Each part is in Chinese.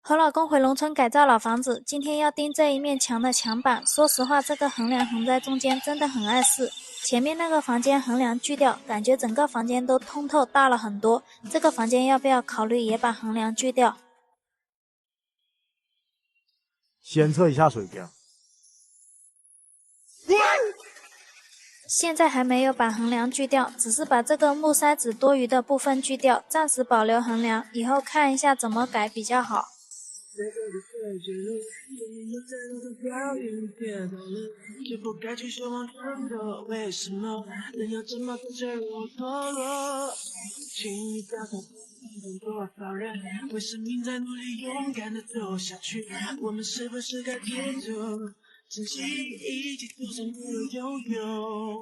和老公回农村改造老房子，今天要钉这一面墙的墙板。说实话，这个横梁横在中间真的很碍事。前面那个房间横梁锯掉，感觉整个房间都通透大了很多。这个房间要不要考虑也把横梁锯掉？先测一下水平。现在还没有把横梁锯掉，只是把这个木塞子多余的部分锯掉，暂时保留横梁，以后看一下怎么改比较好。就不该去奢望更多，为什么人要这么的脆弱堕落？请你不要再问多少人为生命在努力勇敢的走下去，我们是不是该停住，珍惜一起走上没有拥有？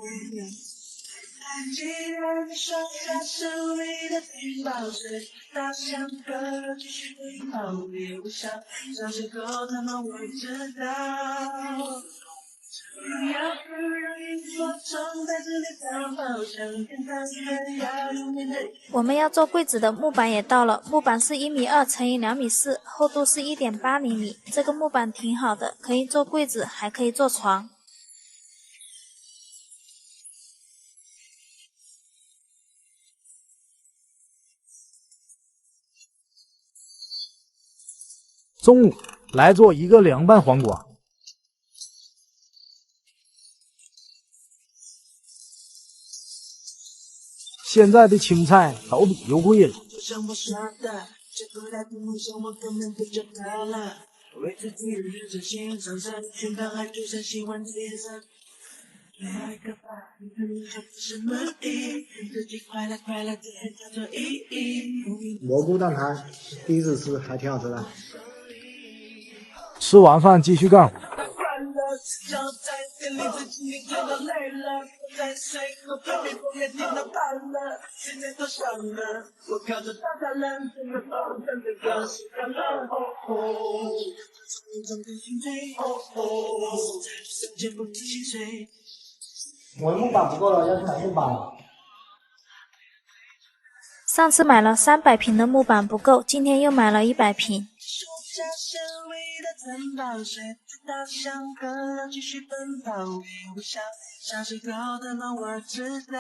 既然你说下胜利的地堡水，大象哥继续奔跑，别微笑，小时候他们会知道。不要不让萤火虫在这里逃跑，向天堂远要永远的。我们要做柜子的木板也到了，木板是1.2米乘以2.4米，厚度是1.8厘米。这个木板挺好的，可以做柜子，还可以做床。中午来做一个凉拌黄瓜。现在的青菜都比优贵了。像我说的，这不来的梦想我根本不就怕了。为自己的人生献上身，全盘还就像喜欢天生。来个吧，你可能就不是目的，自己快乐快乐，这才叫做意义。蘑菇蛋挞第一次吃还挺好吃的。吃完饭继续干活。我的木板不够了，要去买木板了。上次买了300瓶的木板不够，今天又买了100瓶。大象哥要继续奔跑，微笑，小时候的梦我知道。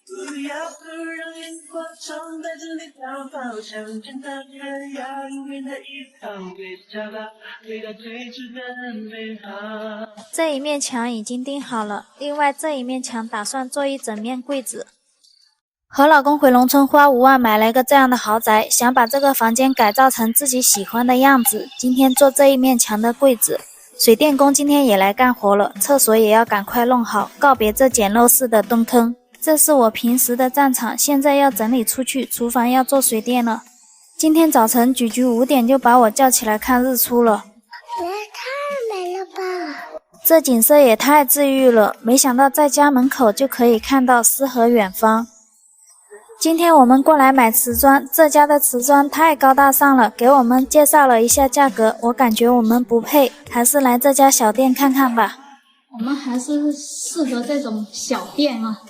不要不让萤火虫在这里逃跑，向天堂远要永远的依靠，别骄傲，回到最初的美好。这一面墙已经钉好了，另外这一面墙打算做一整面柜子。和老公回农村花5万买了一个这样的豪宅，想把这个房间改造成自己喜欢的样子。今天做这一面墙的柜子，水电工今天也来干活了，厕所也要赶快弄好，告别这简陋式的蹲坑。这是我平时的战场，现在要整理出去，厨房要做水电了。今天早晨菊菊5点就把我叫起来看日出了，太美了吧！这景色也太治愈了，没想到在家门口就可以看到诗和远方。今天我们过来买瓷砖，这家的瓷砖太高大上了，给我们介绍了一下价格，我感觉我们不配，还是来这家小店看看吧。我们还是适合这种小店啊。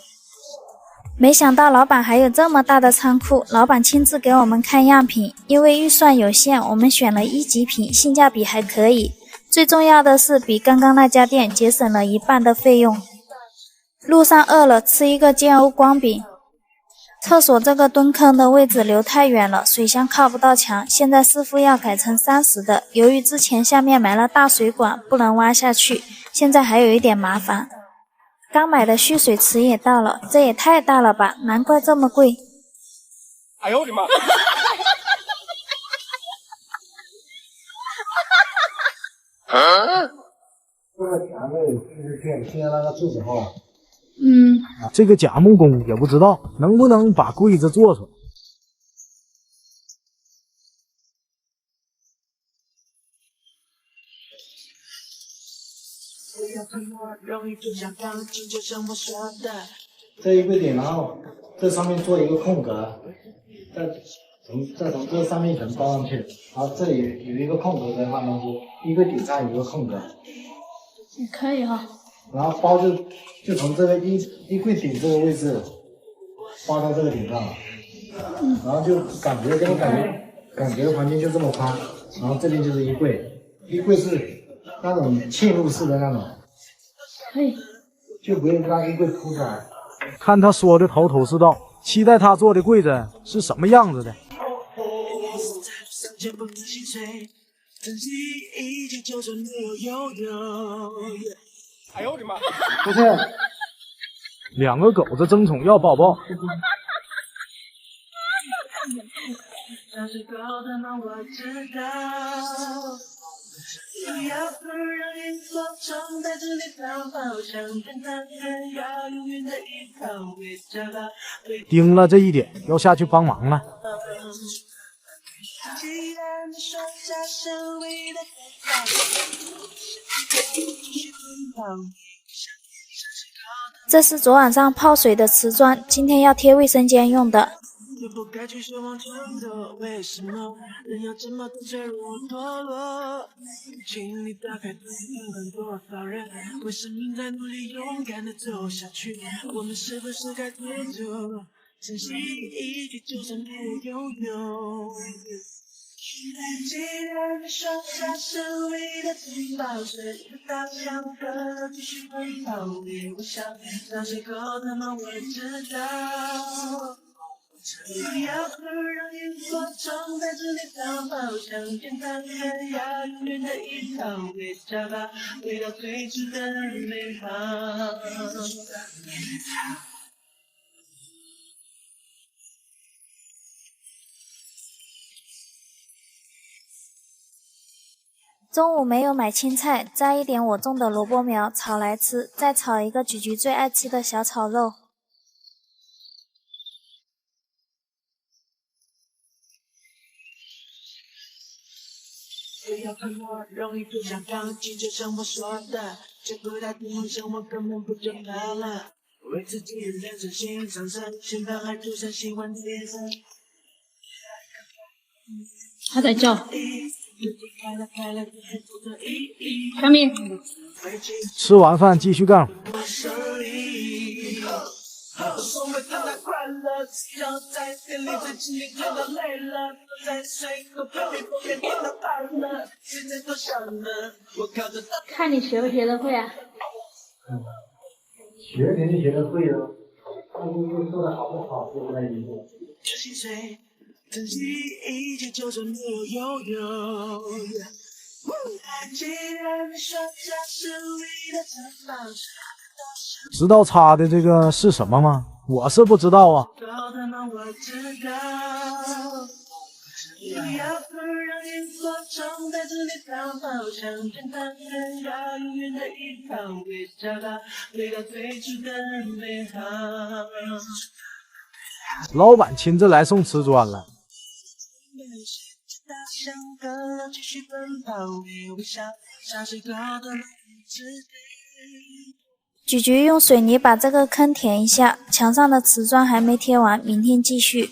没想到老板还有这么大的仓库，老板亲自给我们看样品，因为预算有限，我们选了1级品，性价比还可以。最重要的是比刚刚那家店节省了1半的费用。路上饿了，吃一个煎欧光饼。厕所这个蹲坑的位置留太远了，水箱靠不到墙，现在师傅要改成30的，由于之前下面埋了大水管，不能挖下去，现在还有一点麻烦。刚买的蓄水池也到了，这也太大了吧，难怪这么贵。哎呦我的妈！这个墙位就是贴那个柱子后啊。这个假木工也不知道能不能把柜子做出来。这一柜顶，然后这上面做一个空格，再从这上面一层包上去，然后这里有一个空格再放东西，衣柜顶上有一个空格。也可以哈。然后包就从这个衣柜顶这个位置包到这个顶上了，然后就感觉感觉环境就这么宽，然后这边就是衣柜，衣柜是那种嵌入式的那种，可以。就不用让衣柜凸出来。看他说的头头是道，期待他做的柜子是什么样子的。哎呦我的妈！不是，两个狗子争宠要抱抱。盯了这一点，要下去帮忙了。这是昨晚上泡水的瓷砖，今天要贴卫生间用的。就不该去奢望真的，为什么人要这么的脆弱堕落？请你打开，看多少人为生命在努力，勇敢的走下去。我们是不是该退出，珍惜一切，就算没有拥有。既然你说下是为了自保，谁知道想和继续奔跑？我想让谁够他们我知道。不要不让萤火虫带着你逃跑，向天堂天涯，永远的依靠，回家吧，回到最初的美好。中午没有买青菜，摘一点我种的萝卜苗炒来吃，再炒一个菊菊最爱吃的小炒肉。不要看我容易就想放弃，就像我说的，见不到的梦想我根本不就怕了。为自己练成心上色，现在还涂上喜欢的颜色。他在叫。小米，吃完饭继续干。看你学不学得会啊？学肯定学得会了，但是做的好不好就不太一定。珍惜一切，就算没有拥有。知道插的这个是什么吗？我是不知道啊。老板亲自来送瓷砖了。菊菊用水泥把这个坑填一下，墙上的瓷砖还没贴完，明天继续。